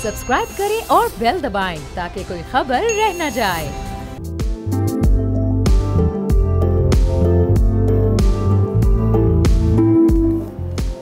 Subscribe करें और bell दबाएं ताकि कोई खबर रह न जाए।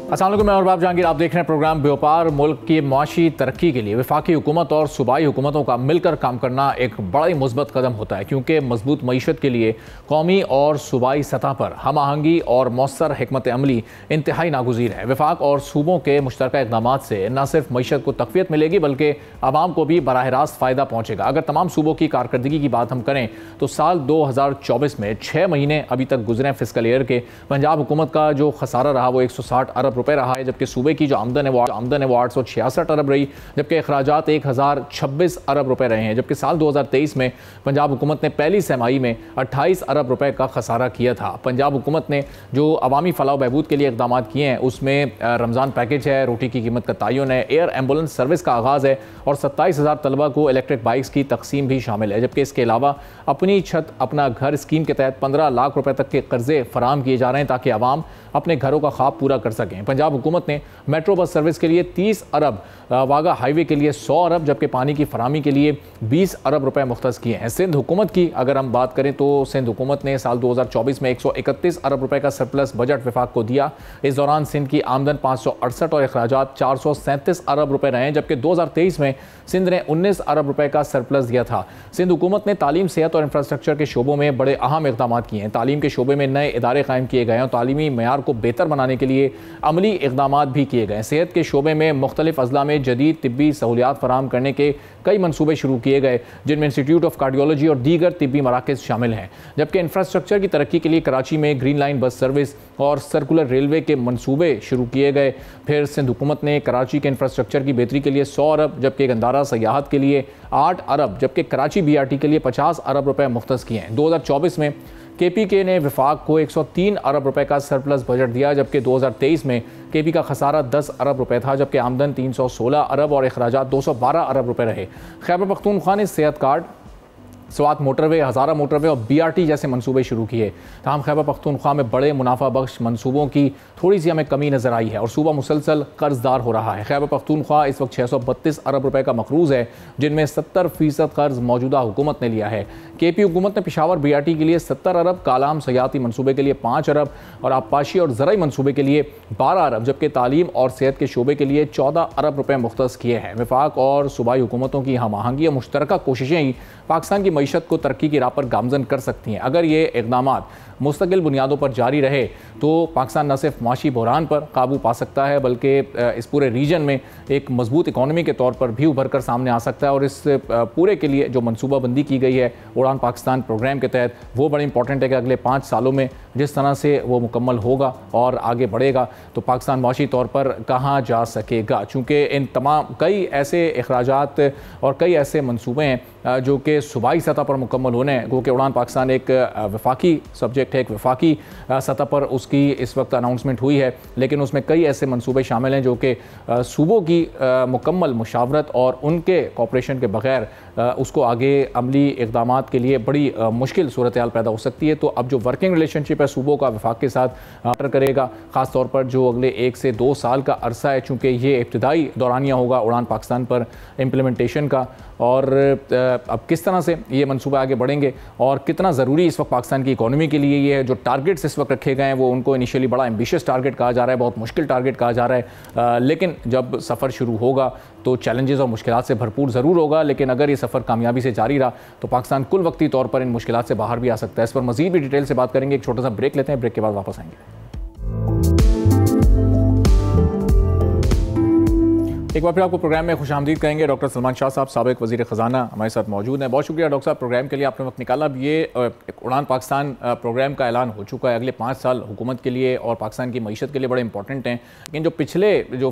अस्सलाम वालेकुम, मैं और बाब जहांगीर। आप देख रहे हैं प्रोग्राम व्यापार। मुल्क की माशी तरक्की के लिए वफाकी हुकूमत और सूबाई हुकूमतों का मिलकर काम करना एक बड़ा ही मुस्बत कदम होता है, क्योंकि मजबूत मईशत के लिए कौमी और सूबाई सतह पर हम आहंगी और मौसर हिकमत अमली इंतहाई नागुज़ीर है। वफाक और सूबों के मुश्तरका इक़दाम से न सिर्फ मईशत को तक़वियत मिलेगी बल्कि आवाम को भी बराह रास्त फ़ायदा पहुँचेगा। अगर तमाम सूबों की कारकर्दगी की बात हम करें तो साल 2024 में 6 महीने अभी तक गुजरे फिस्कल ईयर के पंजाब हुकूमत का जो खसारा रहा वो 160 अरब रुपए रहा है, जबकि सूबे की जो आमदन है वो 866 अरब रही, जबकि अखराजात 1026 अरब रुपए रहे हैं। जबकि साल 2023 में पंजाब हुकूमत ने पहली सहमाही में 28 अरब रुपए का खसारा किया था। पंजाब हुकूमत ने जो अवामी फलाह बहबूद के लिए इकदाम किए हैं उसमें रमज़ान पैकेज है, रोटी की कीमत का तयन है, एयर एम्बुलेंस सर्विस का आगाज़ है और 27,000 तलबा को इलेक्ट्रिक बाइक्स की तकसीम भी शामिल है। जबकि इसके अलावा अपनी छत अपना घर स्कीम के तहत 15 लाख रुपए तक के कर्जे फराहम किए जा रहे हैं ताकि आवाम अपने घरों का ख्वाब पूरा कर सकें। पंजाब हुकूमत ने मेट्रो बस सर्विस के लिए 30 अरब, वागा हाईवे के लिए 100 अरब, जबकि पानी की फराहमी के लिए 20 अरब रुपए मुख्तस किए हैं। सिंध हुकूमत की अगर हम बात करें तो सिंध हुकूमत ने साल 2024 में 131 अरब रुपए का सरप्लस बजट विफाक को दिया। इस दौरान सिंध की आमदन 568 और अखराजात 437 अरब रुपए रहे हैं, जबकि 2023 में सिंध ने 19 अरब रुपए का सरप्लस दिया था। सिंध हुकूमत ने तालीम, सेहत और इंफ्रास्ट्रक्चर के शोबों में बड़े अहम इक़दाम किए हैं। तालीम के शोबे में नए इदारे कायम किए गए हैं और तालीमी मयार को बेहतर बनाने के लिए अमली इक़दाम भी किए गए। सेहत के शोबे में मुख्तलिफ अजला में जदीद तिब्बी सहूलियात फराहम करने के कई मनसूबे शुरू किए गए, जिनमें इंस्टीट्यूट ऑफ कार्डियोलॉजी और दीगर तिब्बी मराकज़ शामिल हैं। जबकि इंफ्रास्ट्रक्चर की तरक्की के लिए कराची में ग्रीन लाइन बस सर्विस और सर्कुलर रेलवे के मनसूबे शुरू किए गए। फिर सिंध हुकूमत ने कराची के इंफ्रास्ट्रक्चर की बेहतरी के लिए 100 अरब, जबकि गंदारा सयाहत के लिए 8 अरब, जबकि कराची BRT के लिए 50 अरब रुपए मुख्तस किए हैं। 2024 में KPK ने विफाक को 103 अरब रुपए का सरप्लस बजट दिया, जबकि 2023 में KP का खसारा 10 अरब रुपए था, जबकि आमदन 316 अरब और अखराजात 212 अरब रुपए रहे। खैबर पख्तूनख्वा ने सेहत कार्ड, स्वात मोटरवे, हज़ारा मोटरवे और BRT जैसे मनसूबे शुरू किए। तमाम खैबर पख्तूनख्वा में बड़े मुनाफा बख्श मनसूबों की थोड़ी सी हमें कमी नज़र आई है और सूबा मुसलसल कर्जदार हो रहा है। खैबर पख्तूनख्वा इस वक्त 632 अरब रुपए का मकरूज़ है, जिनमें 70% कर्ज मौजूदा हुकूमत ने लिया है। KP हुकूमत ने पेशावर BRT के लिए 70 अरब, कालाम सयाती मनसूबे के लिए 5 अरब और आबपाशी और ज़राई मनसूबे के लिए 12 अरब, जबकि तालीम और सेहत के शोबे के लिए 14 अरब रुपए मुख्तस किए हैं। वफाक और सूबाई हुकूमतों की हम आहंगी और मुश्तरका कोशिशें ही पाकिस्तान की मईशत को तरक्की की राह पर गामजन कर सकती हैं। अगर ये इक़दामात मुस्तकिल बुनियादों पर जारी रहे तो पाकिस्तान न सिर्फ माशी बहरान पर काबू पा सकता है बल्कि इस पूरे रीजन में एक मजबूत इकॉनमी के तौर पर भी उभर कर सामने आ सकता है। और इस पूरे के लिए जो मनसूबाबंदी की गई है उड़ान पाकिस्तान प्रोग्राम के तहत, वो बड़ी इंपॉर्टेंट है कि अगले 5 सालों में जिस तरह से वो मुकम्मल होगा और आगे बढ़ेगा तो पाकिस्तान माशी तौर पर कहाँ जा सकेगा। चूँकि इन तमाम कई ऐसे अखराजात और कई ऐसे मनसूबे हैं जो कि सूबाई सतह पर मुकम्मल होने हैं, क्योंकि उड़ान पाकिस्तान एक वफाकी सब्जेक्ट है, एक वफाकी सतह पर उसकी इस वक्त अनाउंसमेंट हुई है, लेकिन उसमें कई ऐसे मनसूबे शामिल हैं जो कि सूबों की मुकम्मल मुशावरत और उनके कॉपरेशन के बगैर उसको आगे अमली इक़दामात के लिए बड़ी मुश्किल सूरत हाल पैदा हो सकती है। तो अब जो वर्किंग रिलेशनशिप है सूबों का वफाक के साथ करेगा, ख़ास तौर पर जो अगले 1 से 2 साल का अरसा है, चूँकि ये इब्तिदाई दौरानिया होगा उड़ान पाकिस्तान पर इम्प्लीमेंटेशन का, और अब किस तरह से ये मनसूबे आगे बढ़ेंगे और कितना ज़रूरी इस वक्त पाकिस्तान की इकॉनमी के लिए ये है। जो टारगेट्स इस वक्त रखे गए हैं वो उनको इनिशियली बड़ा एम्बिशियस टारगेट कहा जा रहा है, बहुत मुश्किल टारगेट कहा जा रहा है, लेकिन जब सफ़र शुरू होगा तो चैलेंजेस और मुश्किलात से भरपूर ज़रूर होगा। लेकिन अगर ये सफ़र कामयाबी से जारी रहा तो पाकिस्तान कुल वक्ती तौर पर इन मुश्किलात से बाहर भी आ सकता है। इस पर मज़ीद भी डिटेल से बात करेंगे। एक छोटा सा ब्रेक लेते हैं, ब्रेक के बाद वापस आएंगे। एक बार फिर आपको प्रोग्राम में खुशामदीद कहेंगे। डॉक्टर सलमान शाह साहब, साबिक वज़ीर ख़जाना, हमारे साथ मौजूद हैं। बहुत शुक्रिया डॉक्टर साहब प्रोग्राम के लिए, आपने वक्त निकाला। अब ये उड़ान पाकिस्तान प्रोग्राम का ऐलान हो चुका है, अगले 5 साल हुकूमत के लिए और पाकिस्तान की मईशत के लिए बड़े इंपॉर्टेंट हैं। लेकिन जो पिछले जो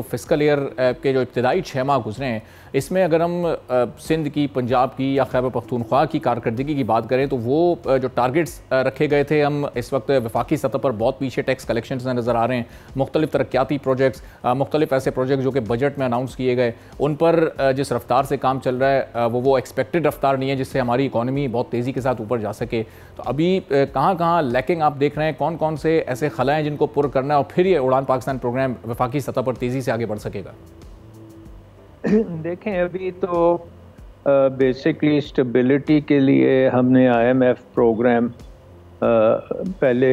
फिस्कल ईयर के जो इब्तदाई 6 माह गुजरे हैं, इसमें अगर हम सिंध की, पंजाब की या खैबर पख्तूनख्वा की कारकर्दगी की बात करें तो वो जो टारगेट्स रखे गए थे, हम इस वक्त वफाकी सतह पर बहुत पीछे टैक्स कलेक्शन से नज़र आ रहे हैं। मुख्तलिफ तरक्याती प्रोजेक्ट्स, मुख्तलिफ ऐसे प्रोजेक्ट जो कि बजट में अनाउंस किए गए, उन पर जिस रफ्तार से काम चल रहा है वो एक्सपेक्टेड रफ्तार नहीं है जिससे हमारी इकॉनमी बहुत तेज़ी के साथ ऊपर जा सके। तो अभी कहाँ लैकिंग आप देख रहे हैं, कौन कौन से ऐसे खला हैं जिनको पुर करना है और फिर ये उड़ान पाकिस्तान प्रोग्राम वफाकी सतह पर तेज़ी से आगे बढ़ सकेगा? देखें, अभी तो बेसिकली स्टेबिलिटी के लिए हमने आईएमएफ प्रोग्राम पहले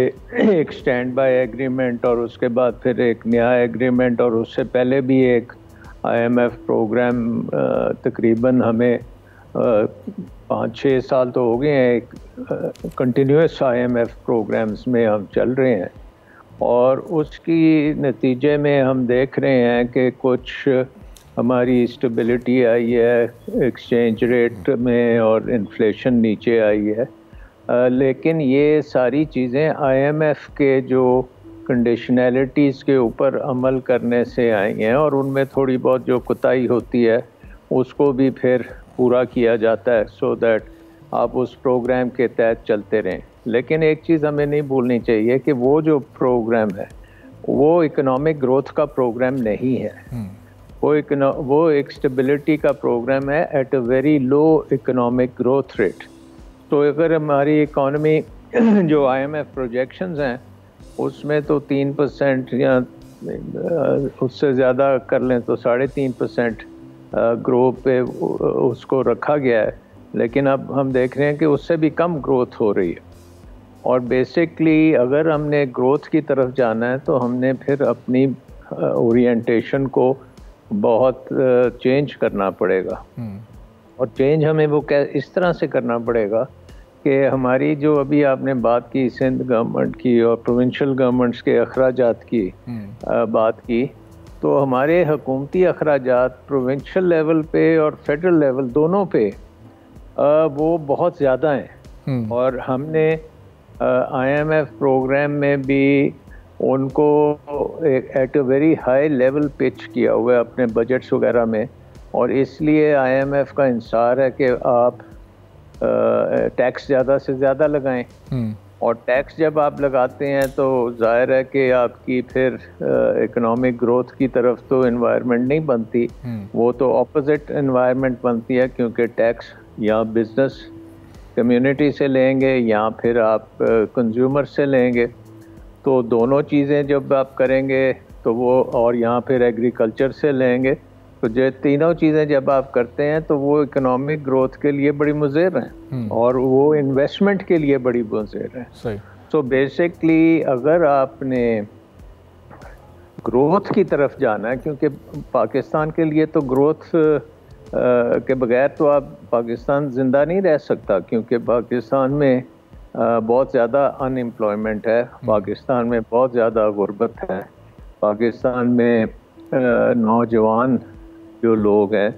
एक स्टैंड बाय एग्रीमेंट और उसके बाद फिर एक नया एग्रीमेंट और उससे पहले भी एक आईएमएफ प्रोग्राम तकरीबन हमें 5-6 साल तो हो गए हैं कंटिन्यूस आईएमएफ प्रोग्राम्स में हम चल रहे हैं। और उसकी नतीजे में हम देख रहे हैं कि कुछ हमारी स्टेबिलिटी आई है एक्सचेंज रेट में और इन्फ्लेशन नीचे आई है। लेकिन ये सारी चीज़ें आईएमएफ के जो कंडीशनैलिटीज़ के ऊपर अमल करने से आई हैं और उनमें थोड़ी बहुत जो कोताही होती है उसको भी फिर पूरा किया जाता है सो दैट आप उस प्रोग्राम के तहत चलते रहें। लेकिन एक चीज़ हमें नहीं भूलनी चाहिए कि वो जो प्रोग्राम है वो इकोनॉमिक ग्रोथ का प्रोग्राम नहीं है। वो एक स्टेबिलिटी का प्रोग्राम है at a very low economic growth rate. तो अगर हमारी इकॉनमी जो आईएमएफ प्रोजेक्शंस हैं उसमें तो 3% या उससे ज़्यादा कर लें तो 3.5% ग्रो पे उसको रखा गया है, लेकिन अब हम देख रहे हैं कि उससे भी कम ग्रोथ हो रही है। और बेसिकली अगर हमने ग्रोथ की तरफ जाना है तो हमने फिर अपनी ओरिएंटेशन को बहुत चेंज करना पड़ेगा। और चेंज हमें वो इस तरह से करना पड़ेगा कि हमारी जो अभी आपने बात की सिंध गवर्नमेंट की और प्रोविंशियल गवर्नमेंट्स के अखराजात की बात की, तो हमारे हुकूमती अखराजात प्रोविंशियल लेवल पे और फेडरल लेवल दोनों पे वो बहुत ज़्यादा हैं। और हमने आईएमएफ प्रोग्राम में भी उनको at a very high level pitch किया हुआ है अपने बजट्स वगैरह में। और इसलिए आईएमएफ का इंसार है कि आप टैक्स ज़्यादा से ज़्यादा लगाएं। और टैक्स जब आप लगाते हैं तो जाहिर है कि आपकी फिर इकोनॉमिक ग्रोथ की तरफ तो एनवायरनमेंट नहीं बनती, वो तो ऑपोजिट एनवायरनमेंट बनती है, क्योंकि टैक्स या बिजनेस कम्युनिटी से लेंगे या फिर आप कंज्यूमर से लेंगे। तो दोनों चीज़ें जब आप करेंगे तो वो, और यहाँ फिर एग्रीकल्चर से लेंगे, तो जो तीनों चीज़ें जब आप करते हैं तो वो इकोनॉमिक ग्रोथ के लिए बड़ी मुज़िर हैं और वो इन्वेस्टमेंट के लिए बड़ी मुज़िर हैं। सही। तो बेसिकली अगर आपने ग्रोथ की तरफ जाना है, क्योंकि पाकिस्तान के लिए तो ग्रोथ के बगैर तो आप पाकिस्तान ज़िंदा नहीं रह सकता, क्योंकि पाकिस्तान में बहुत ज़्यादा अनएम्प्लॉयमेंट है, पाकिस्तान में बहुत ज़्यादा गुर्बत है, पाकिस्तान में नौजवान जो लोग हैं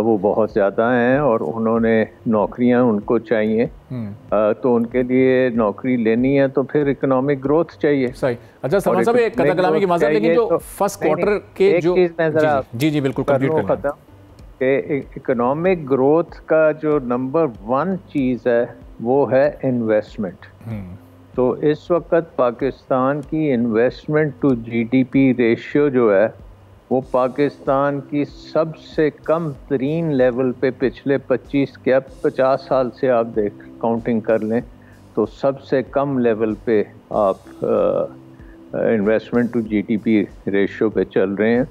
वो बहुत ज़्यादा हैं और उन्होंने नौकरियां उनको चाहिए। तो उनके लिए नौकरी लेनी है तो फिर इकोनॉमिक ग्रोथ चाहिए। सही। अच्छा सलमान साहब, एक कथा कलामी की माज़रत, लेकिन जो फर्स्ट क्वार्टर के जो जी बिल्कुल कंप्लीट करना कि इकोनॉमिक ग्रोथ का जो नंबर 1 चीज़ है वो है इन्वेस्टमेंट। तो इस वक्त पाकिस्तान की इन्वेस्टमेंट टू जीडीपी रेशियो जो है वो पाकिस्तान की सबसे कम तरीन लेवल पे पिछले 50 साल से आप काउंटिंग कर लें तो सबसे कम लेवल पे आप इन्वेस्टमेंट टू जीडीपी रेशियो पे चल रहे हैं।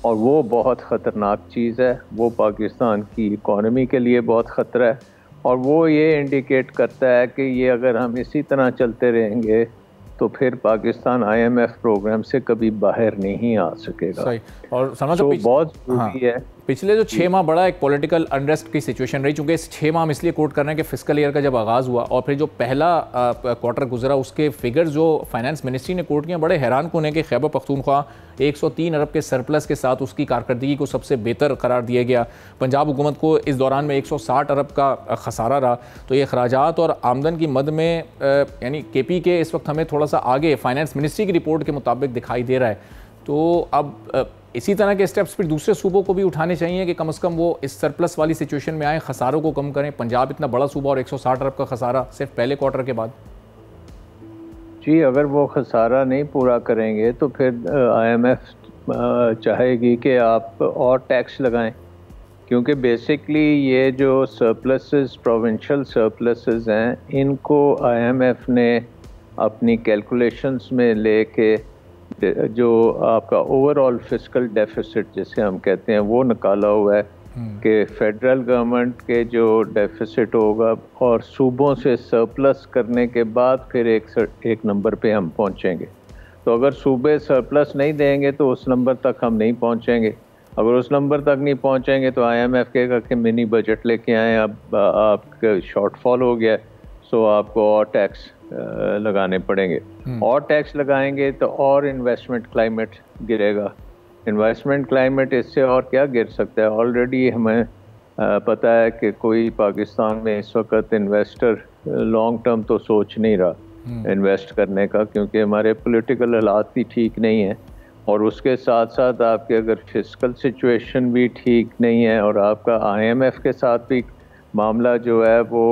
और वो बहुत ख़तरनाक चीज़ है, वो पाकिस्तान की इकॉनमी के लिए बहुत ख़तरा है। और वो ये इंडिकेट करता है कि ये अगर हम इसी तरह चलते रहेंगे तो फिर पाकिस्तान आईएमएफ प्रोग्राम से कभी बाहर नहीं आ सकेगा। सही। और समझ तो बहुत जरूरी है। पिछले जो 6 माह बड़ा एक पॉलिटिकल अनरेस्ट की सिचुएशन रही, चूंकि इस 6 माह हम इसलिए कोट कर रहे हैं कि फिस्कल ईयर का जब आगाज़ हुआ और फिर जो पहला क्वार्टर गुजरा उसके फिगर्स जो फाइनेंस मिनिस्ट्री ने कोट किए बड़े हैरान कुन है कि खैबर पख्तूनख्वा 103 अरब के सरप्लस के साथ उसकी कारकर्दगी को सबसे बेहतर करार दिया गया। पंजाब हुकूमत को इस दौरान में 160 अरब का खसारा रहा। तो ये अखराजात और आमदन की मद में यानी केपी के इस वक्त हमें थोड़ा सा आगे फाइनेंस मिनिस्ट्री की रिपोर्ट के मुताबिक दिखाई दे रहा है। तो अब इसी तरह के स्टेप्स फिर दूसरे सूबों को भी उठाने चाहिए कि कम से कम वो इस सरप्लस वाली सिचुएशन में आए, खसारों को कम करें। पंजाब इतना बड़ा सूबा और 160 अरब का खसारा सिर्फ पहले क्वार्टर के बाद। जी, अगर वो खसारा नहीं पूरा करेंगे तो फिर आईएमएफ चाहेगी कि आप और टैक्स लगाएं, क्योंकि बेसिकली ये जो सरप्लसेस प्रोविंशियल सरप्लसेस हैं इनको आईएमएफ ने अपनी कैलकुलेशंस में लेके जो आपका ओवरऑल फिस्कल डेफिसिट जिसे हम कहते हैं वो निकाला हुआ है कि फेडरल गवर्नमेंट के जो डेफिसिट होगा और सूबों से सरप्लस करने के बाद फिर एक नंबर पे हम पहुंचेंगे। तो अगर सूबे सरप्लस नहीं देंगे तो उस नंबर तक हम नहीं पहुंचेंगे। अगर उस नंबर तक नहीं पहुंचेंगे तो IMF कहेगा कि मिनी बजट लेके आए, अब आपका शॉर्टफॉल हो गया, सो आपको और टैक्स लगाने पड़ेंगे। और टैक्स लगाएंगे तो और इन्वेस्टमेंट क्लाइमेट गिरेगा। इन्वेस्टमेंट क्लाइमेट इससे और क्या गिर सकता है? ऑलरेडी हमें पता है कि कोई पाकिस्तान में इस वक्त इन्वेस्टर लॉन्ग टर्म तो सोच नहीं रहा इन्वेस्ट करने का, क्योंकि हमारे पॉलिटिकल हालात भी ठीक नहीं है और उसके साथ साथ आपके अगर फिस्कल सिचुएशन भी ठीक नहीं है और आपका IMF के साथ भी मामला जो है वो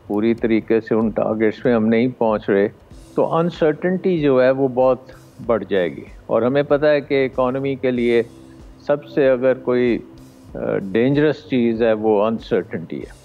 पूरी तरीके से उन टारगेट्स में हम नहीं पहुंच रहे, तो अनसर्टेनिटी जो है वो बहुत बढ़ जाएगी। और हमें पता है कि इकोनॉमी के लिए सबसे अगर कोई डेंजरस चीज़ है वो अनसर्टेनिटी है।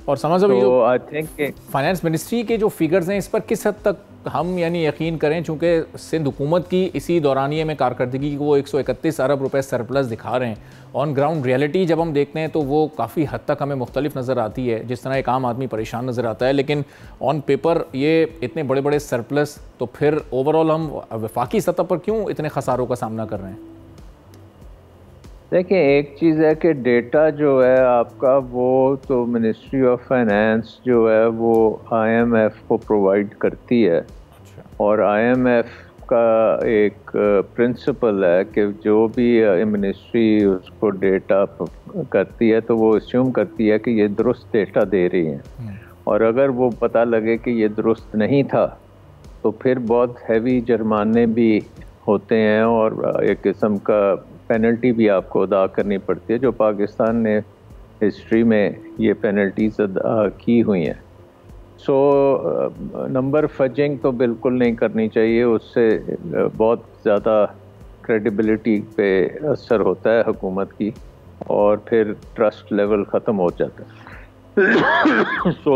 और समझ तो आई थिंक फाइनेंस मिनिस्ट्री के जो फिगर्स हैं इस पर किस हद तक हम यानी यकीन करें, चूँकि सिंध हुकूमत की इसी दौरानिए में कारकर्दगी की वो 131 अरब रुपए सरप्लस दिखा रहे हैं, ऑन ग्राउंड रियलिटी जब हम देखते हैं तो वो काफ़ी हद तक हमें मुख्तलिफ नज़र आती है। जिस तरह एक आम आदमी परेशान नज़र आता है, लेकिन ऑन पेपर ये इतने बड़े बड़े सरप्लस, तो फिर ओवरऑल हम वफाकी सतह पर क्यों इतने खसारों का सामना कर रहे हैं? देखिए, एक चीज़ है कि डेटा जो है आपका वो तो मिनिस्ट्री ऑफ फाइनेंस जो है वो IMF को प्रोवाइड करती है। और IMF का एक प्रिंसिपल है कि जो भी मिनिस्ट्री उसको डेटा करती है तो वो अस्यूम करती है कि ये दुरुस्त डेटा दे रही है, और अगर वो पता लगे कि ये दुरुस्त नहीं था तो फिर बहुत हैवी जुर्माने भी होते हैं और एक किस्म का पेनल्टी भी आपको अदा करनी पड़ती है, जो पाकिस्तान ने हिस्ट्री में ये पेनल्टीज अदा की हुई हैं। सो नंबर फजिंग तो बिल्कुल नहीं करनी चाहिए, उससे बहुत ज़्यादा क्रेडिबिलिटी पे असर होता है हुकूमत की और फिर ट्रस्ट लेवल ख़त्म हो जाता है। सो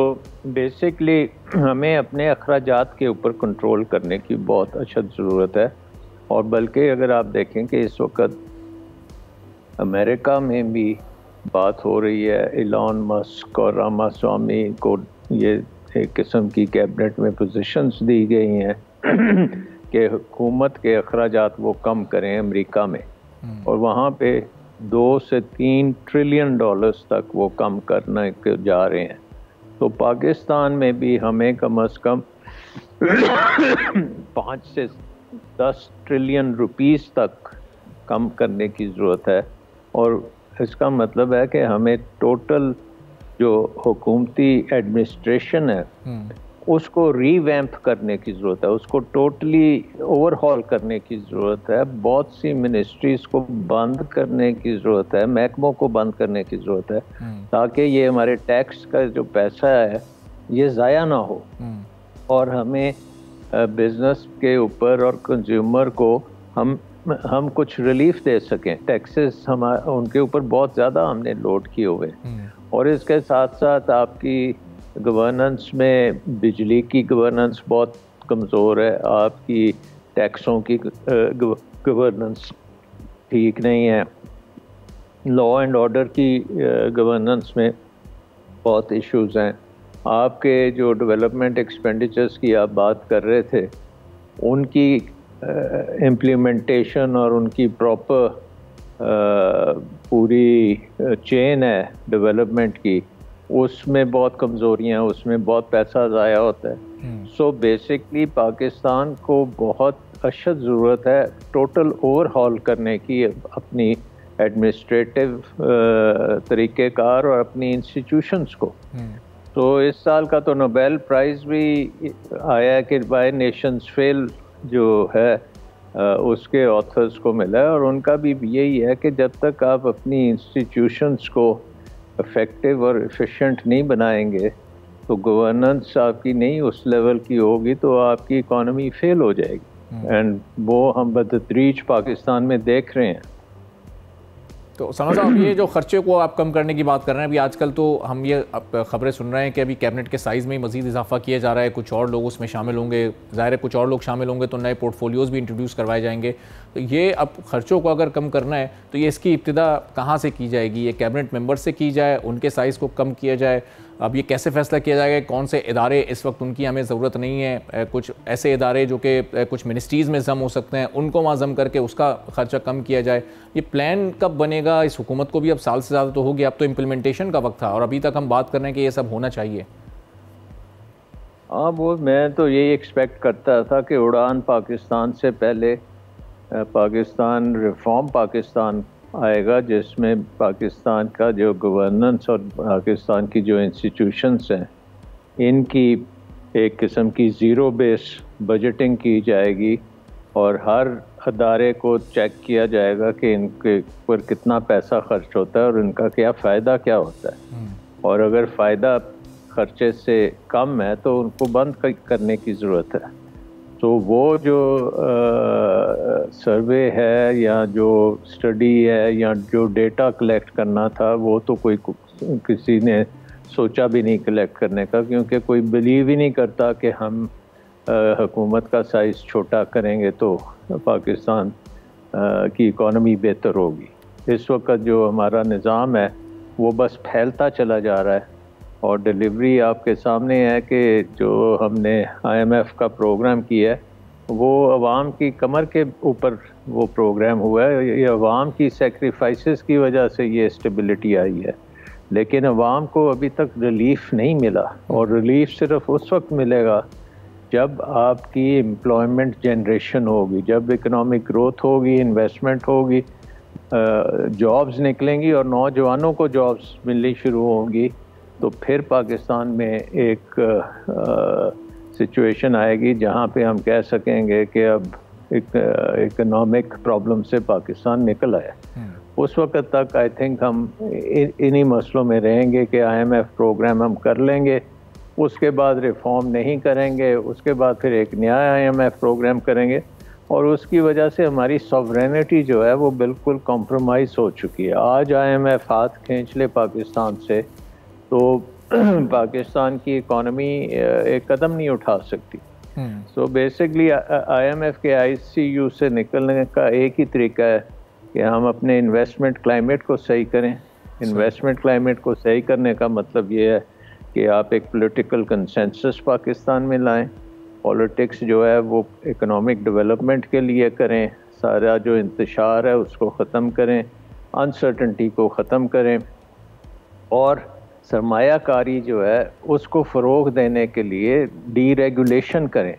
बेसिकली हमें अपने अखराजात के ऊपर कंट्रोल करने की बहुत अशद ज़रूरत है। और बल्कि अगर आप देखें कि इस वक्त अमेरिका में भी बात हो रही है, इलॉन मस्क और रामास्वामी को ये एक किस्म की कैबिनेट में पोजीशंस दी गई हैं कि हुकूमत के अखराजात वो कम करें अमेरिका में, और वहाँ पे 2 से 3 ट्रिलियन डॉलर्स तक वो कम करने के जा रहे हैं। तो पाकिस्तान में भी हमें कम से कम 5 से 10 ट्रिलियन रुपीस तक कम करने की ज़रूरत है। और इसका मतलब है कि हमें टोटल जो हुकूमती एडमिनिस्ट्रेशन है उसको रीवैम्प करने की ज़रूरत है, उसको टोटली ओवरहॉल करने की ज़रूरत है। बहुत सी मिनिस्ट्रीज़ को बंद करने की ज़रूरत है, महकमों को बंद करने की ज़रूरत है, ताकि ये हमारे टैक्स का जो पैसा है ये ज़ाया ना हो और हमें बिज़नेस के ऊपर और कंज्यूमर को हम कुछ रिलीफ दे सकें। टैक्सेस हम उनके ऊपर बहुत ज़्यादा हमने लोड किए हुए, और इसके साथ साथ आपकी गवर्नेंस में बिजली की गवर्नेंस बहुत कमज़ोर है, आपकी टैक्सों की गवर्नेंस ठीक नहीं है, लॉ एंड ऑर्डर की गवर्नेंस में बहुत इश्यूज हैं। आपके जो डेवलपमेंट एक्सपेंडिचर्स की आप बात कर रहे थे, उनकी इम्प्लीमेंटेशन और उनकी प्रॉपर पूरी चेन है डेवलपमेंट की, उसमें बहुत कमज़ोरियाँ, उसमें बहुत पैसा ज़ाया होता है। सो बेसिकली पाकिस्तान को बहुत अशद ज़रूरत है टोटल ओवरहॉल करने की अपनी एडमिनिस्ट्रेटिव तरीक़ेकार और अपनी इंस्टीट्यूशंस को। तो इस साल का तो नोबेल प्राइज़ भी आया है कि बाय नेशंस फेल जो है उसके ऑथर्स को मिला है, और उनका भी यही है कि जब तक आप अपनी इंस्टीट्यूशंस को इफ़ेक्टिव और एफिशिएंट नहीं बनाएंगे तो गवर्नेंस आपकी नहीं उस लेवल की होगी तो आपकी इकॉनमी फेल हो जाएगी। एंड वो हम बदतरीज पाकिस्तान में देख रहे हैं। तो सना साहब, ये जो खर्चे को आप कम करने की बात कर रहे हैं, अभी आजकल तो हम ये खबरें सुन रहे हैं कि अभी कैबिनेट के साइज़ में मज़ीद इजाफा किया जा रहा है, कुछ और लोग उसमें शामिल होंगे, ज़ाहिर है कुछ और लोग शामिल होंगे तो नए पोर्टफोलियोज़ भी इंट्रोड्यूस करवाए जाएंगे। तो ये अब खर्चों को अगर कम करना है तो ये इसकी इब्तिदा कहाँ से की जाएगी? ये कैबिनेट मेंबर से की जाए, उनके साइज़ को कम किया जाए? अब ये कैसे फैसला किया जाएगा कौन से इदारे इस वक्त उनकी हमें ज़रूरत नहीं है, कुछ ऐसे इदारे जो कि कुछ मिनिस्ट्रीज़ में जम हो सकते हैं उनको वहाँ जम करके उसका खर्चा कम किया जाए? ये प्लान कब बनेगा? इस हुकूमत को भी अब साल से ज़्यादा तो हो गया, अब तो इम्प्लीमेंटेशन का वक्त था और अभी तक हम बात कर रहे हैं कि ये सब होना चाहिए। हाँ, वो मैं तो यही एक्सपेक्ट करता था कि उड़ान पाकिस्तान से पहले पाकिस्तान रिफॉर्म पाकिस्तान आएगा, जिसमें पाकिस्तान का जो गवर्नेंस और पाकिस्तान की जो इंस्टीट्यूशंस हैं इनकी एक किस्म की ज़ीरो बेस बजटिंग की जाएगी और हर अदारे को चेक किया जाएगा कि इनके पर कितना पैसा खर्च होता है और इनका क्या फ़ायदा क्या होता है, और अगर फ़ायदा खर्चे से कम है तो उनको बंद करने की ज़रूरत है। तो वो जो सर्वे है या जो स्टडी है या जो डेटा कलेक्ट करना था वो तो कोई किसी ने सोचा भी नहीं कलेक्ट करने का, क्योंकि कोई बिलीव ही नहीं करता कि हम हुकूमत का साइज़ छोटा करेंगे तो पाकिस्तान की इकॉनमी बेहतर होगी। इस वक्त जो हमारा निज़ाम है वो बस फैलता चला जा रहा है और डिलीवरी आपके सामने है कि जो हमने IMF का प्रोग्राम किया है वो अवाम की कमर के ऊपर वो प्रोग्राम हुआ है। ये अवाम की सेक्रीफाइसेस की वजह से ये स्टेबिलिटी आई है, लेकिन अवाम को अभी तक रिलीफ नहीं मिला और रिलीफ सिर्फ उस वक्त मिलेगा जब आपकी एम्प्लॉयमेंट जनरेशन होगी, जब इकोनॉमिक ग्रोथ होगी, इन्वेस्टमेंट होगी, जॉब्स निकलेंगी और नौजवानों को जॉब्स मिलनी शुरू होंगी, तो फिर पाकिस्तान में एक सिचुएशन आएगी जहाँ पे हम कह सकेंगे कि अब इकोनॉमिक प्रॉब्लम से पाकिस्तान निकल आया। उस वक्त तक आई थिंक हम इन्हीं मसलों में रहेंगे कि IMF प्रोग्राम हम कर लेंगे, उसके बाद रिफॉर्म नहीं करेंगे, उसके बाद फिर एक नया IMF प्रोग्राम करेंगे और उसकी वजह से हमारी सॉवरेनिटी जो है वो बिल्कुल कॉम्प्रोमाइज़ हो चुकी है। आज IMF हाथ खींच ले पाकिस्तान से तो पाकिस्तान की इकॉनमी एक कदम नहीं उठा सकती। सो बेसिकली IMF के ICU से निकलने का एक ही तरीका है कि हम अपने इन्वेस्टमेंट क्लाइमेट को सही करें। इन्वेस्टमेंट क्लाइमेट को सही करने का मतलब ये है कि आप एक पॉलिटिकल कंसेंसस पाकिस्तान में लाएं, पॉलिटिक्स जो है वो इकोनॉमिक डेवलपमेंट के लिए करें, सारा जो इंतशार है उसको ख़त्म करें, अनसर्टनटी को ख़त्म करें और सरमायाकारी जो है उसको फ़रोग़ देने के लिए डीरेगुलेशन करें,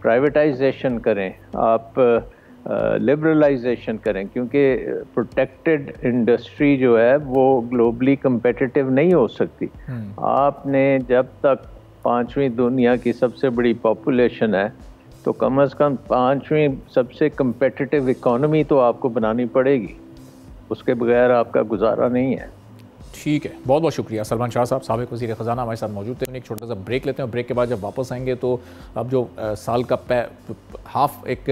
प्राइवेटाइजेशन करें, आप लिबरलाइजेशन करें, क्योंकि प्रोटेक्टेड इंडस्ट्री जो है वो ग्लोबली कंपेटिटिव नहीं हो सकती। आपने जब तक 5वीं दुनिया की सबसे बड़ी पॉपुलेशन है तो कम से कम 5वीं सबसे कंपेटिटिव इकॉनमी तो आपको बनानी पड़ेगी, उसके बगैर आपका गुजारा नहीं है। ठीक है, बहुत बहुत शुक्रिया सलमान शाह साहब, साबिक़ वज़ीर ख़ज़ाना हमारे साथ मौजूद थे। एक छोटा सा ब्रेक लेते हैं, ब्रेक के बाद जब वापस आएंगे तो अब जो साल का हाफ एक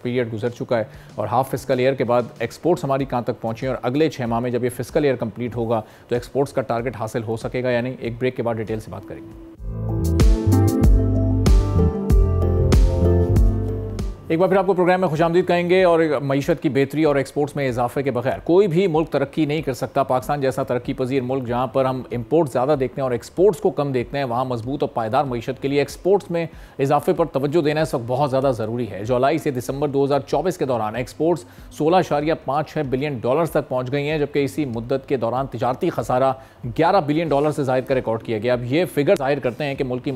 पीरियड गुजर चुका है और हाफ फिस्कल ईयर के बाद एक्सपोर्ट्स हमारी कहाँ तक पहुँची और अगले 6 माह में जब ये फिस्कल ईयर कंप्लीट होगा तो एक्सपोर्ट्स का टारगेट हासिल हो सकेगा या नहीं, एक ब्रेक के बाद डिटेल से बात करेंगे। एक बार फिर आपको प्रोग्राम में खुशामदीद कहेंगे और मईशत की बेहतरी और एक्सपोर्ट्स में इजाफे के बगैर कोई भी मुल्क तरक्की नहीं कर सकता। पाकिस्तान जैसा तरक्की पजीर मुल्क जहाँ पर हम इंपोर्ट ज़्यादा देखते हैं और एक्सपोर्ट्स को कम देखते हैं, वहाँ मजबूत और पायदार मईशत के लिए एक्सपोर्ट्स में इजाफे पर तवज्जो देना इस वक्त बहुत ज़्यादा ज़रूरी है। जुलाई से दिसंबर 2024 के दौरान एक्सपोर्ट्स 16.56 बिलियन डॉलर तक पहुँच गई हैं, जबकि इसी मुद्दत के दौरान तिजारती खसारा 11 बिलियन डॉलर से ज़ायद का रिकॉर्ड किया गया। अब ये फिगर जाहिर करते हैं कि मुल्क की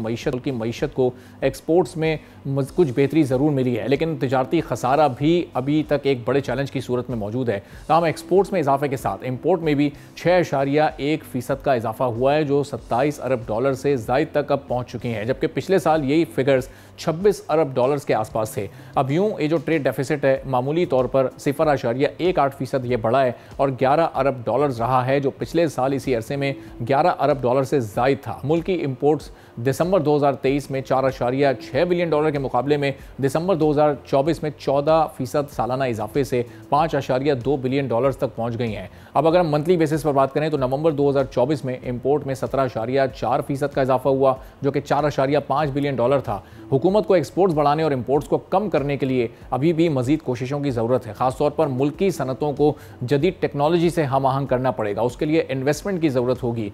मईशत को एक्सपोर्ट्स में कुछ बेहतरी ज़रूर मिली है, लेकिन तिजारती खसारा भी अभी तक एक बड़े चैलेंज की सूरत में मौजूद है। तमाम एक्सपोर्ट्स में इजाफे के साथ इंपोर्ट में भी 6.1% का इजाफा हुआ है, जो 27 अरब डॉलर से ज़ायद तक अब पहुंच चुकी हैं, जबकि पिछले साल यही फिगर्स 26 अरब डॉलर्स के आसपास थे। अब यूं ये जो ट्रेड डेफिसिट है मामूली तौर पर 0.18% ये बढ़ा है और 11 अरब डॉलर्स रहा है, जो पिछले साल इसी अरसे में 11 अरब डॉलर से ज़ायद था। मुल्क की इंपोर्ट्स दिसंबर 2023 में 4.6 बिलियन डॉलर के मुकाबले में दिसंबर 2024 में 14% सालाना इजाफे से 5.2 बिलियन डॉलर्स तक पहुंच गई हैं। अब अगर हम मंथली बेसिस पर बात करें तो नवंबर 2024 में इंपोर्ट में 17.4% का इजाफा हुआ, जो कि 4.5 बिलियन डॉलर था। हुकूमत को एक्सपोर्ट्स बढ़ाने और इंपोर्ट्स को कम करने के लिए अभी भी मजीद कोशिशों की ज़रूरत है। खासतौर पर मुल्की सनतों को जदीद टेक्नोलॉजी से हम आहंग करना पड़ेगा, उसके लिए इन्वेस्टमेंट की ज़रूरत होगी।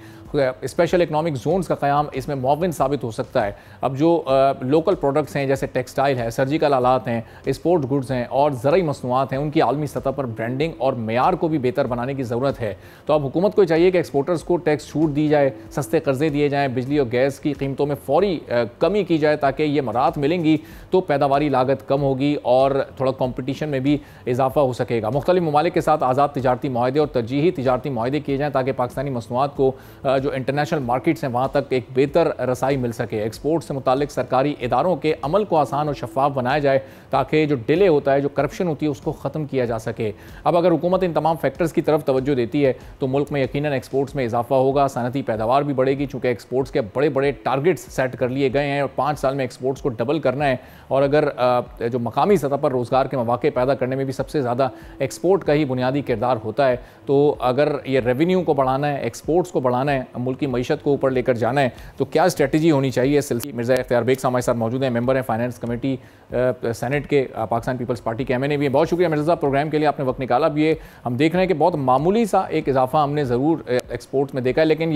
स्पेशल इकनॉमिक जोन्स का क़याम इसमें मुआविन साबित हो सकता है। अब जो लोकल प्रोडक्ट्स हैं जैसे टेक्सटाइल है, सर्जिकल आलात हैं, स्पोर्ट गुड्स हैं और ज़रूरी मसनूआत हैं, उनकी आलमी सतह पर ब्रांडिंग और मेयार को भी बेहतर बनाने की ज़रूरत है। तो अब हुकूमत को चाहिए कि एक्सपोर्टर्स को टैक्स छूट दी जाए, सस्ते कर्जे दिए जाएँ, बिजली और गैस की कीमतों में फौरी कमी की जाए ताकि ये मराहत मिलेंगी तो पैदावारी लागत कम होगी और थोड़ा कंपटीशन में भी इजाफा हो सकेगा। मुख्तलिफ ममालिक के साथ आज़ाद तिजारती माहदे और तरजीही तिजारती माहदे किए जाएँ ताकि पाकिस्तानी मसनूआत को जो इंटरनेशनल मार्केट्स हैं वहाँ तक एक बेहतर रसाई मिल सके। एक्सपोर्ट से मुताल्लिक सरकारी इदारों के अमल को आसान और शफाफ बनाया जाए ताकि जो डिले होता है, जो करप्शन होती है, उसको ख़त्म किया जा सके। अब अगर हुकूमत इन तमाम फैक्टर्स की तरफ तवज्जो देती है तो मुल्क में यकीनन एक्सपोर्ट्स में इजाफा होगा, सनती पैदावार भी बढ़ेगी, चूँकि एक्सपोर्ट्स के बड़े बड़े टारगेट्स सेट कर लिए गए हैं और 5 साल में एक्सपोर्ट्स को डबल करना है। और अगर जो मकामी सतह पर रोज़गार के मौके पैदा करने में भी सबसे ज़्यादा एक्सपोर्ट का ही बुनियादी किरदार होता है, तो अगर ये रेवेन्यू को बढ़ाना है, एक्सपोर्ट्स को बढ़ाना है, मुल्क की मईशत को ऊपर लेकर जाना है, तो क्या स्ट्रेटजी होनी चाहिए इस सिलसिले में? मिर्ज़ा इख्तियार बेग हमारे साथ मौजूद हैं, मेंबर हैं फाइनेंस कमेटी सेनेट के, पाकिस्तान पीपल्स पार्टी के MNA भी हैं। बहुत शुक्रिया मिर्ज़ा साहब, प्रोग्राम के लिए आपने वक्त निकाला। अब ये हम देख रहे हैं कि बहुत मामूली सा एक इजाफा हमने ज़रूर एक्सपोर्ट्स में देखा है, लेकिन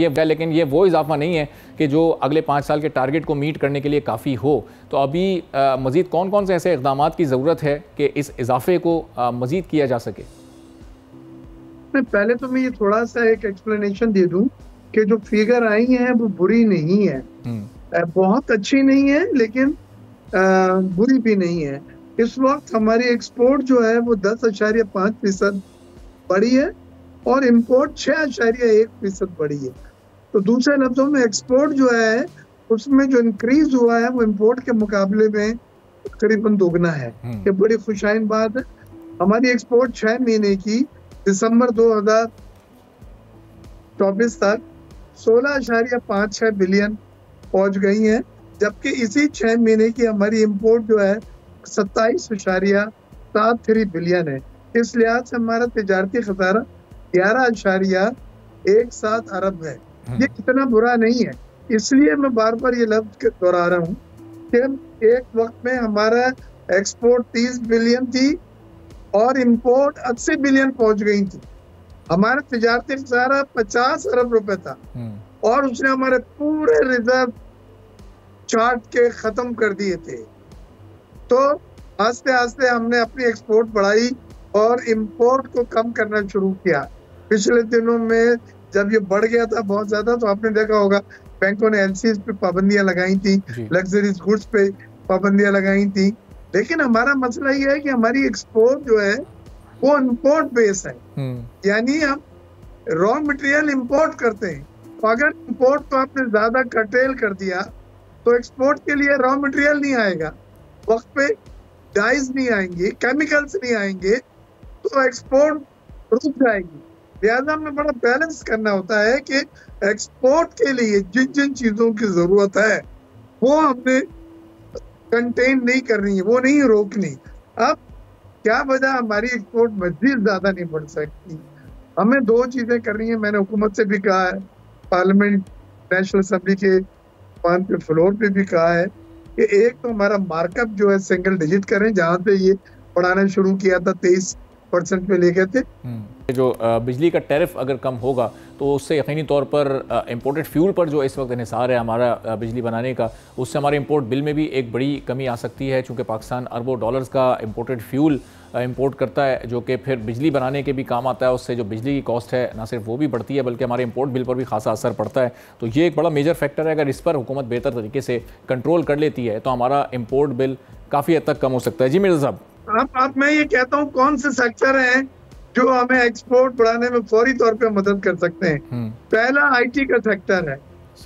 ये वो इजाफा नहीं है कि जो अगले 5 साल के टारगेट को मीट करने के लिए काफ़ी हो। तो अभी मज़ीद कौन कौन से ऐसे इक़दामात की ज़रूरत है कि इस इजाफे को मज़ीद किया जा सके? पहले तो मैं ये थोड़ा सा एक एक्सप्लेनेशन दे दूं कि जो फिगर आई हैं वो बुरी नहीं है, बहुत अच्छी नहीं है लेकिन बुरी भी नहीं है। इस वक्त हमारी एक्सपोर्ट जो है वो 10.5% बढ़ी है और इंपोर्ट 6.1% बढ़ी है। तो दूसरे लफ्जों में एक्सपोर्ट जो है उसमें जो इंक्रीज हुआ है वो इंपोर्ट के मुकाबले में करीबन दोगुना है। ये बड़ी खुशाइन बात है। हमारी एक्सपोर्ट 6 महीने की दिसंबर 2024 तक 16.56 बिलियन पहुंच गई है, जबकि इसी 6 महीने की हमारी इंपोर्ट जो है 27.73 बिलियन है। इस लिहाज से हमारा तिजारती खसारा 11.17 अरब है। ये इतना बुरा नहीं है। इसलिए मैं बार बार ये लफ्ज दोहरा रहा हूँ कि एक वक्त में हमारा एक्सपोर्ट 30 बिलियन थी और इंपोर्ट 80 बिलियन पहुंच गई थी। हमारा तिजारती खसारा 50 अरब रुपए था और उसने हमारे पूरे रिजर्व चार्ट के खत्म कर दिए थे। तो आस्ते आस्ते हमने अपनी एक्सपोर्ट बढ़ाई और इंपोर्ट को कम करना शुरू किया। पिछले दिनों में जब ये बढ़ गया था बहुत ज्यादा, तो आपने देखा होगा बैंकों ने LCs पे पाबंदियां लगाई थी, लग्जरीज गुड्स पे पाबंदियां लगाई थी। लेकिन हमारा मसला ये है कि हमारी एक्सपोर्ट जो है वो इंपोर्ट बेस है, यानी हम रॉ मटेरियल इंपोर्ट करते हैं। तो अगर इंपोर्ट को आपने ज्यादा कर्टेल कर दिया तो एक्सपोर्ट के लिए रॉ मटेरियल नहीं आएगा, वक्त पे डाइज नहीं आएंगे, केमिकल्स नहीं आएंगे, तो एक्सपोर्ट रुक जाएगी। लिहाजा हमें बड़ा बैलेंस करना होता है कि एक्सपोर्ट के लिए जिन जिन चीजों की जरूरत है वो हमने कंटेन नहीं करनी है, वो नहीं रोकनी। अब क्या वजह हमारी एक्सपोर्ट मजीद ज्यादा नहीं बढ़ सकती? हमें 2 चीजें करनी है। मैंने हुकूमत से भी कहा है, पार्लियामेंट नेशनल असेंबली के फ्लोर पे भी कहा है कि एक तो हमारा मार्कअप जो है सिंगल डिजिट करें, जहां से ये बढ़ाना शुरू किया था 23% पे लेके थे। जो बिजली का टैरिफ अगर कम होगा तो उससे यकीनी तौर पर इंपोर्टेड फ्यूल पर जो इस वक्त इन्हिसार है हमारा बिजली बनाने का, उससे हमारे इंपोर्ट बिल में भी एक बड़ी कमी आ सकती है, चूँकि पाकिस्तान अरबों डॉलर्स का इंपोर्टेड फ्यूल इंपोर्ट करता है, जो कि फिर बिजली बनाने के भी काम आता है। उससे जो बिजली की कॉस्ट है ना सिर्फ वो भी बढ़ती है बल्कि हमारे इंपोर्ट बिल पर भी खासा असर पड़ता है। तो ये एक बड़ा मेजर फैक्टर है। अगर इस पर हुकूमत बेहतर तरीके से कंट्रोल कर लेती है तो हमारा इंपोर्ट बिल काफ़ी हद तक कम हो सकता है। जी मिर्ज़ा साहब, अब मैं ये कहता हूँ कौन से सेक्टर हैं जो हमें एक्सपोर्ट बढ़ाने में फौरी तौर पे मदद कर सकते हैं। पहला IT का सेक्टर है।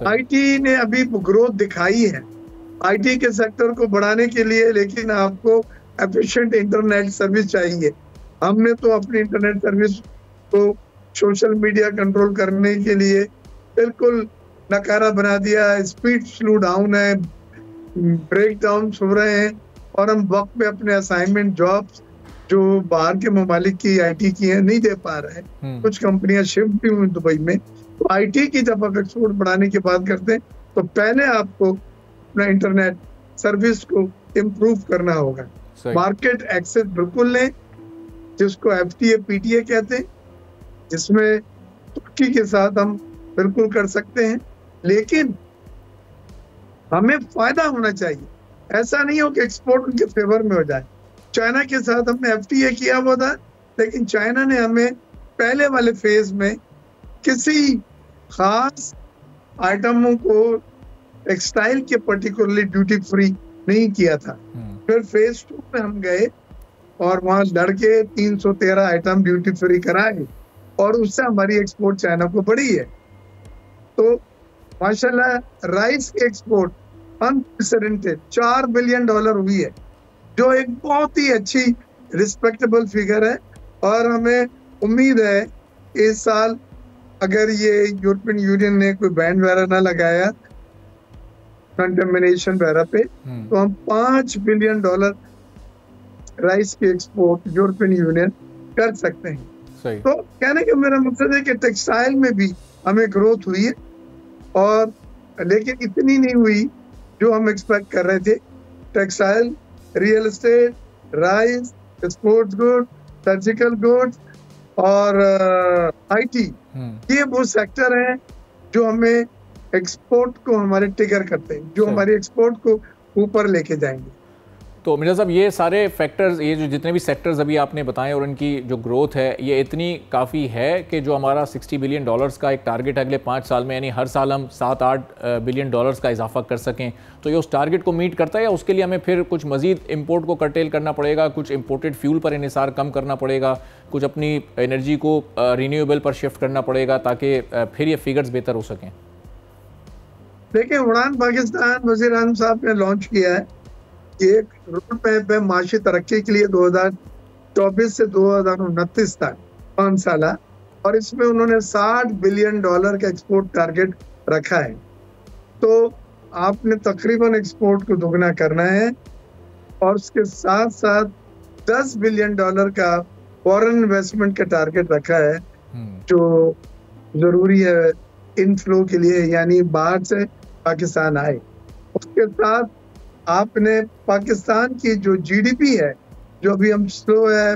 IT ने अभी ग्रोथ दिखाई है आईटी के सेक्टर को बढ़ाने के लिए, लेकिन आपको एफिशिएंट इंटरनेट सर्विस चाहिए। हमने तो अपनी इंटरनेट सर्विस को सोशल मीडिया कंट्रोल करने के लिए बिल्कुल नकारा बना दिया है। स्पीड स्लो डाउन है, ब्रेक डाउन हो रहे हैं, और हम वक्त पे अपने असाइनमेंट जॉब्स जो बाहर के ममालिक की आईटी की है नहीं दे पा रहे हैं। कुछ कंपनियां शिफ्ट भी हुई दुबई में। तो आईटी की जब आप एक्सपोर्ट बढ़ाने की बात करते हैं तो पहले आपको अपना इंटरनेट सर्विस को इम्प्रूव करना होगा। मार्केट एक्सेस बिल्कुल लें, जिसको एफटीए पीटीए कहते हैं, जिसमें तुर्की के साथ हम बिल्कुल कर सकते हैं, लेकिन हमें फायदा होना चाहिए। ऐसा नहीं हो कि एक्सपोर्ट उनके फेवर में हो जाए। चाइना के साथ हमने एफटीए किया हुआ था, लेकिन चाइना ने हमें पहले वाले फेज में किसी खास आइटमों को टेक्सटाइल के पर्टिकुलरली ड्यूटी फ्री नहीं किया था। फिर फेज 2 में हम गए और वहां लड़के 313 आइटम ड्यूटी फ्री कराए, और उससे हमारी एक्सपोर्ट चाइना को बढ़ी है। तो माशाल्लाह राइस की एक्सपोर्ट अनप्रेसिडेंटेड $4 बिलियन हुई है, जो एक बहुत ही अच्छी रिस्पेक्टेबल फिगर है। और हमें उम्मीद है इस साल अगर ये यूरोपियन यूनियन ने कोई बैन वगैरह ना लगाया कंटेमिनेशन वगैरह पे, तो हम $5 बिलियन राइस की एक्सपोर्ट यूरोपियन यूनियन कर सकते हैं। सही। तो कहने का मेरा मकसद है कि टेक्सटाइल में भी हमें ग्रोथ हुई है, और लेकिन इतनी नहीं हुई जो हम एक्सपेक्ट कर रहे थे। Textile, real estate, rice, sports good, surgical goods और आईटी, ये वो सेक्टर हैं जो हमें एक्सपोर्ट को हमारे ट्रिगर करते हैं, जो हमारे एक्सपोर्ट को ऊपर लेके जाएंगे। तो मिर्जा साहब, ये सारे फैक्टर्स, ये जो जितने भी सेक्टर्स अभी आपने बताए और इनकी जो ग्रोथ है, ये इतनी काफ़ी है कि जो हमारा $60 बिलियन का एक टारगेट अगले 5 साल में, यानी हर साल हम $7-8 बिलियन का इजाफा कर सकें, तो ये उस टारगेट को मीट करता है, या उसके लिए हमें फिर कुछ मजीद इंपोर्ट को कर्टेल करना पड़ेगा, कुछ इंपोर्टेड फ्यूल पर इन्हिसार कम करना पड़ेगा, कुछ अपनी एनर्जी को रीन्यूएबल पर शिफ्ट करना पड़ेगा, ताकि फिर ये फिगर्स बेहतर हो सकें? देखिए, उड़ान पाकिस्तान वज़ीर आज़म साहब ने लॉन्च किया है एक रोड मैप है माशी तरक्की के लिए 2024 से 2029 तक 5 साल, और इसमें उन्होंने $60 बिलियन का एक्सपोर्ट टारगेट रखा है। तो आपने तकरीबन एक्सपोर्ट को दोगुना करना है, और उसके साथ साथ $10 बिलियन का फॉरेन इन्वेस्टमेंट का टारगेट रखा है, जो जरूरी है इनफ्लो के लिए, यानी बाहर से पाकिस्तान आए। उसके साथ आपने पाकिस्तान की जो जीडीपी है, जो अभी हम स्लो है,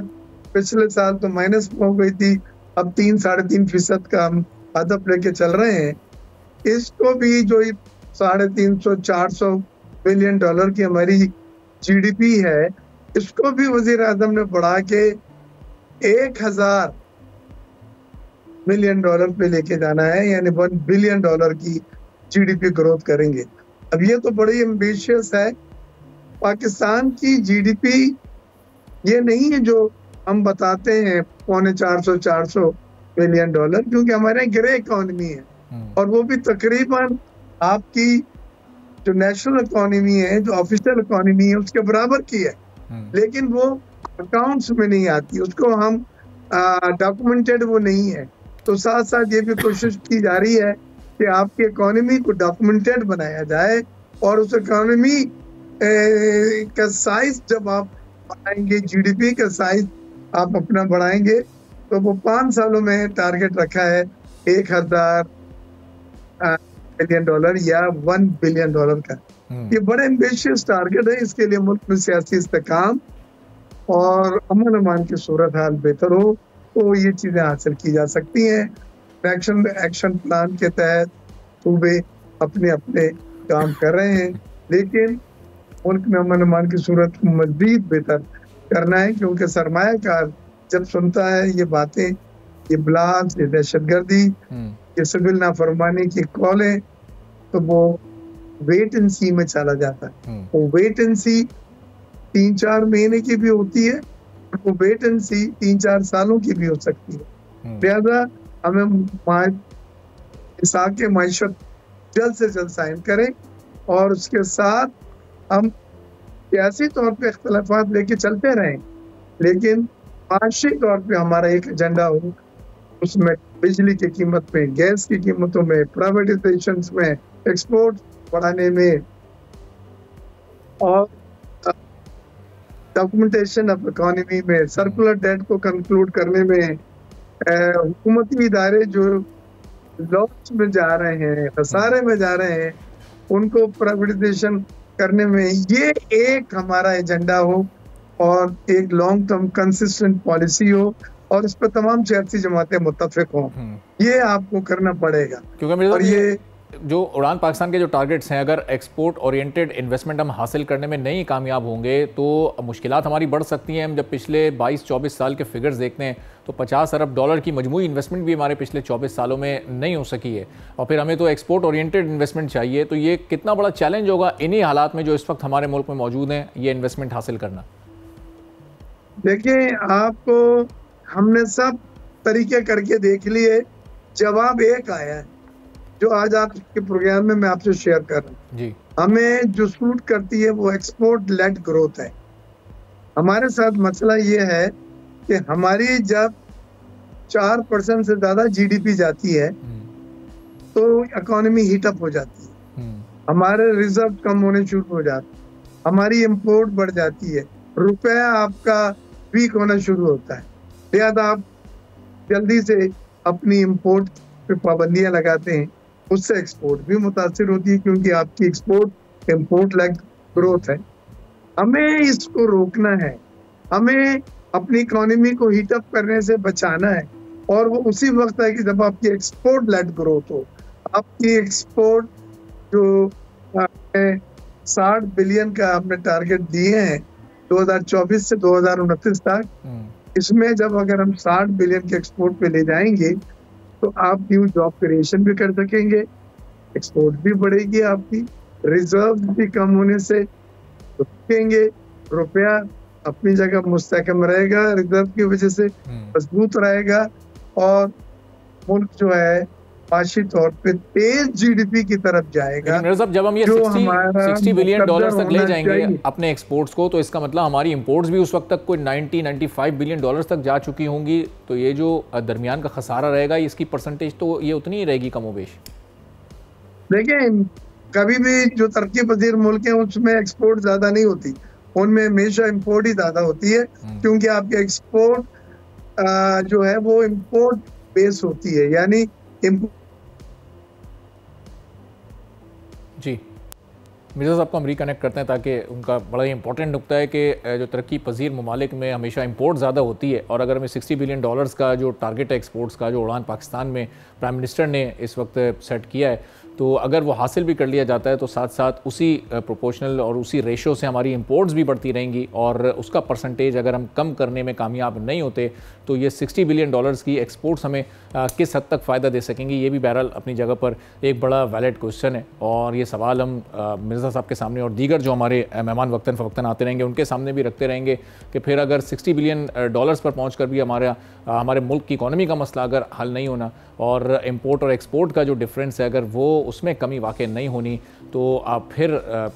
पिछले साल तो माइनस में हो गई थी, अब 3-3.5% का हम हदफ लेके चल रहे हैं, इसको भी जो 350-400 बिलियन की हमारी जीडीपी है, इसको भी वजीर आजम ने बढ़ा के 1000 मिलियन पे लेके जाना है, यानी $1 बिलियन की जीडीपी ग्रोथ करेंगे। अब ये तो बड़ी एम्बिशियस है। पाकिस्तान की जीडीपी ये नहीं है जो हम बताते हैं $400 बिलियन, क्योंकि हमारे यहाँ ग्रे इकोनॉमी है, और वो भी तकरीबन आपकी जो नेशनल इकोनॉमी है, जो ऑफिशियल इकोनॉमी है, उसके बराबर की है, लेकिन वो अकाउंट्स में नहीं आती, उसको हम डॉक्यूमेंटेड वो नहीं है। तो साथ साथ ये भी कोशिश की जा रही है कि आपकी इकोनॉमी को डॉक्यूमेंटेड बनाया जाए, और उस इकोनॉमी का साइज जब आप बढ़ाएंगे, जीडीपी का साइज आप अपना बढ़ाएंगे, तो वो 5 सालों में टारगेट रखा है $1000 बिलियन या $1 बिलियन का। ये बड़ा एम्बिशियस टारगेट है। इसके लिए मुल्क में सियासी इस्तेकाम और अमन अमान की सूरत हाल बेहतर हो, तो ये चीजें हासिल की जा सकती हैं। एक्शन प्लान के तहत सूबे अपने अपने काम कर रहे हैं, लेकिन मुल्क में अमन अमान की सूरत को मज़ीद बेहतर करना है, क्योंकि सरमायाकार जब सुनता है ये बातें, ये ब्लास्ट, ये दहशतगर्दी, ये सिविल नाफरमानी की कॉलें, तो वो वेट एंड सी में चला जाता है। वो वेट एंड सी 3-4 महीने की भी होती है, और वो वेट एंड सी 3-4 सालों की भी हो सकती है। लिहाजा हमें के मायशत जल्द से जल्द साइन करें, और उसके साथ हम सियासी तौर पे इख्तलाफात लेके चलते रहें, लेकिन माशी तौर पे हमारा एक एजेंडा हो, उसमें बिजली की कीमत में, गैस की कीमतों में, प्राइवेटाइजेशन में, एक्सपोर्ट बढ़ाने में और डॉक्यूमेंटेशन ऑफ इकोनॉमी में, सर्कुलर डेट को कंक्लूड करने में, हुकूमती इदारे जो लॉस में जा रहे हैं, खसारे में जा रहे हैं, उनको प्राइवेटाइजेशन करने में, ये एक हमारा एजेंडा हो और एक लॉन्ग टर्म कंसिस्टेंट पॉलिसी हो और इस पर तमाम सियासी जमातें मुत्तफिक हों। ये आपको करना पड़ेगा, क्योंकि और ये जो उड़ान पाकिस्तान के जो टारगेट्स हैं, अगर एक्सपोर्ट ओरिएंटेड इन्वेस्टमेंट हम हासिल करने में नहीं कामयाब होंगे तो मुश्किलात हमारी बढ़ सकती हैं। हम जब पिछले 22-24 साल के फिगर्स देखते हैं तो 50 अरब डॉलर की मजमूई इन्वेस्टमेंट भी हमारे पिछले 24 सालों में नहीं हो सकी है, और फिर हमें तो एक्सपोर्ट ओरिएंटेड इन्वेस्टमेंट चाहिए। तो ये कितना बड़ा चैलेंज होगा इन्हीं हालात में जो इस वक्त हमारे मुल्क में मौजूद हैं, ये इन्वेस्टमेंट हासिल करना। देखिए, आपको हमने सब तरीके करके देख लिए, जवाब एक आया है जो आज आपके प्रोग्राम में मैं आपसे शेयर कर रहा हूँ जी। हमें जो सूट करती है वो एक्सपोर्ट लेड ग्रोथ है। हमारे साथ मसला ये है कि हमारी जब 4% से ज्यादा जीडीपी जाती है तो इकोनॉमी हीटअप हो जाती है, हमारे रिजर्व कम होने शुरू हो जाते हैं, हमारी इंपोर्ट बढ़ जाती है, रुपया आपका वीक होना शुरू होता है, लिहाजा आप जल्दी से अपनी इंपोर्ट पे पाबंदियां लगाते हैं, उससे एक्सपोर्ट भी मुतासिर होती है क्योंकि आपकी एक्सपोर्ट इंपोर्ट लेड ग्रोथ है। हमें इसको रोकना है, हमें अपनी इकोनॉमी को हीटअप करने से बचाना है, और वो उसी वक्त है कि जब आपकी एक्सपोर्ट लेड ग्रोथ हो। आपकी एक्सपोर्ट जो 60 बिलियन का हमने टारगेट दिए हैं 2024 से 2029 तक, इसमें जब अगर हम 60 बिलियन के एक्सपोर्ट पे ले जाएंगे तो आप न्यू जॉब क्रिएशन भी कर सकेंगे, एक्सपोर्ट भी बढ़ेगी, आपकी रिजर्व भी कम होने से रुकेंगे, रुपया अपनी जगह मुस्तहकम रहेगा, रिजर्व की वजह से मजबूत रहेगा, और मुल्क जो है माशी तौर पे तेज जीडीपी की तरफ जाएगा। साहब, जब हम ये 60 बिलियन डॉलर तक ले जाएंगे अपने एक्सपोर्ट्स को, तो इसका मतलब हमारी इंपोर्ट्स भी उस वक्त तक कोई 90-95 बिलियन डॉलर तक जा चुकी होंगी। तो ये जो दरमियान का खसारा रहेगा, इसकी परसेंटेज तो ये उतनी ही रहेगी कमोबेश। देखिए, कभी भी जो तरक्की पजीर मुल्क हैं उसमें एक्सपोर्ट ज्यादा नहीं होती, उनमें हमेशा इंपोर्ट ही ज्यादा होती है, क्योंकि आपके एक्सपोर्ट जो है वो इंपोर्ट बेस होती है, यानी जी। मिर्ज़ा साहब को हम रिकनेक्ट करते हैं ताकि उनका बड़ा ही इंपॉर्टेंट नुकता है कि जो तरक्की पजीर ममालिक में हमेशा इंपोर्ट ज़्यादा होती है, और अगर हमें 60 बिलियन डॉलर्स का जो टारगेट है एक्सपोर्ट्स का, जो उड़ान पाकिस्तान में प्राइम मिनिस्टर ने इस वक्त सेट किया है, तो अगर वो हासिल भी कर लिया जाता है तो साथ साथ उसी प्रोपोर्शनल और उसी रेशो से हमारी इंपोर्ट्स भी बढ़ती रहेंगी, और उसका परसेंटेज अगर हम कम करने में कामयाब नहीं होते तो ये 60 बिलियन डॉलर्स की एक्सपोर्ट्स हमें किस हद तक फ़ायदा दे सकेंगी, ये भी बहरहाल अपनी जगह पर एक बड़ा वैलिड क्वेश्चन है। और ये सवाल हम मिर्ज़ा साहब के सामने और दीगर जो हमारे मेहमान वक्तन फ़वक्तन आते रहेंगे उनके सामने भी रखते रहेंगे कि फिर अगर 60 बिलियन डॉलर्स पर पहुँच कर भी हमारे मुल्क की इकॉनमी का मसला अगर हल नहीं होना, और इम्पोर्ट और एक्सपोर्ट का जो डिफरेंस है अगर वो उसमें कमी वाक़ई नहीं होनी, तो आप फिर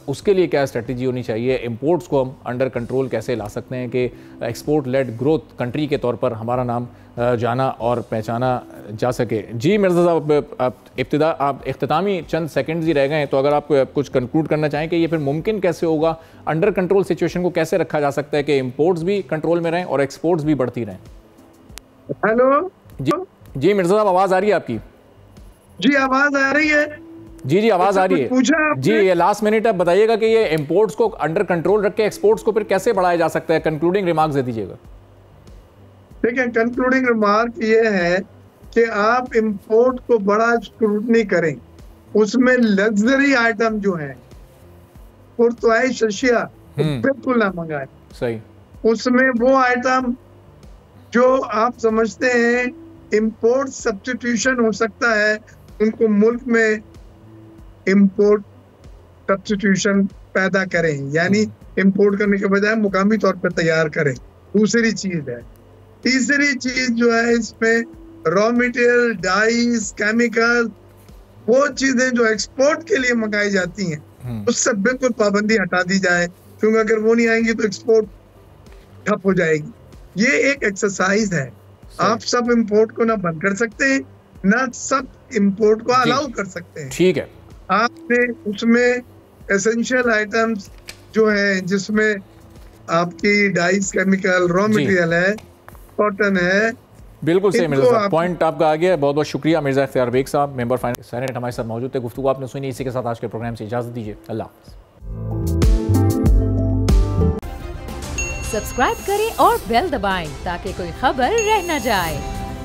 उसके लिए क्या स्ट्रेटजी होनी चाहिए, इंपोर्ट्स को हम अंडर कंट्रोल कैसे ला सकते हैं कि एक्सपोर्ट लेड ग्रोथ कंट्री के तौर पर हमारा नाम जाना और पहचाना जा सके। जी मिर्ज़ा साहब, आप इख्तितामी चंद सेकंड्स ही रह गए हैं, तो अगर आप कुछ कंक्लूड करना चाहें कि ये फिर मुमकिन कैसे होगा, अंडर कंट्रोल सिचुएशन को कैसे रखा जा सकता है कि इंपोर्ट्स भी कंट्रोल में रहें और एक्सपोर्ट्स भी बढ़ती रहें। हेलो जी मिर्ज़ा साहब, आवाज़ आ रही है आपकी? जी आवाज़ आ रही है। जी आवाज़ आ रही है जी। ये लास्ट मिनट आप बताइएगा कि ये इंपोर्ट्स को अंडर कंट्रोल रख के एक्सपोर्ट्स को फिर कैसे बढ़ाया जा सकता है, कंक्लूडिंग रिमार्क्स दे दीजिएगा। देखिए, कंक्लूडिंग रिमार्क ये है कि आप इंपोर्ट को बड़ा स्क्रूटनी करें, उसमें लग्जरी आइटम जो है, पुरतवाइश अशिया बिल्कुल ना मंगाए। सही। उसमें वो आइटम जो आप समझते हैं इंपोर्ट सब्स्टिट्यूशन हो सकता है, उनको मुल्क में इंपोर्ट सब्स्टिट्यूशन पैदा करें, यानी इंपोर्ट करने के बजाय मुकामी तौर पर तैयार करें। दूसरी चीज है। तीसरी चीज जो है, इसमें रॉ मटेरियल, डाइस, केमिकल, वो चीजें जो एक्सपोर्ट के लिए मंगाई जाती हैं उससे बिल्कुल पाबंदी हटा दी जाए, क्योंकि अगर वो नहीं आएंगी तो एक्सपोर्ट ठप हो जाएगी। ये एक एक्सरसाइज है। आप सब इंपोर्ट को ना बंद कर सकते हैं, ना सब इंपोर्ट को अलाउ कर सकते हैं। ठीक है, आपने उसमें एसेंशियल आइटम्स जो है, जिसमें आपकी डाइस, केमिकल, रॉ मटेरियल है, कॉटन है, बिल्कुल सही मिर्जा साहब, पॉइंट आपका आ गया है। बहुत बहुत शुक्रिया मिर्जा इख्तियार बेग साहब, मेंबर फाइनेंस सेनेट हमारे साथ मौजूद थे। गुफ्तगू आपने सुनी। इसी के साथ आज के प्रोग्राम से इजाजत दीजिए। अल्लाह हाफ़िज़। सब्सक्राइब करें और बेल दबाएं ताकि कोई खबर रह न जाए।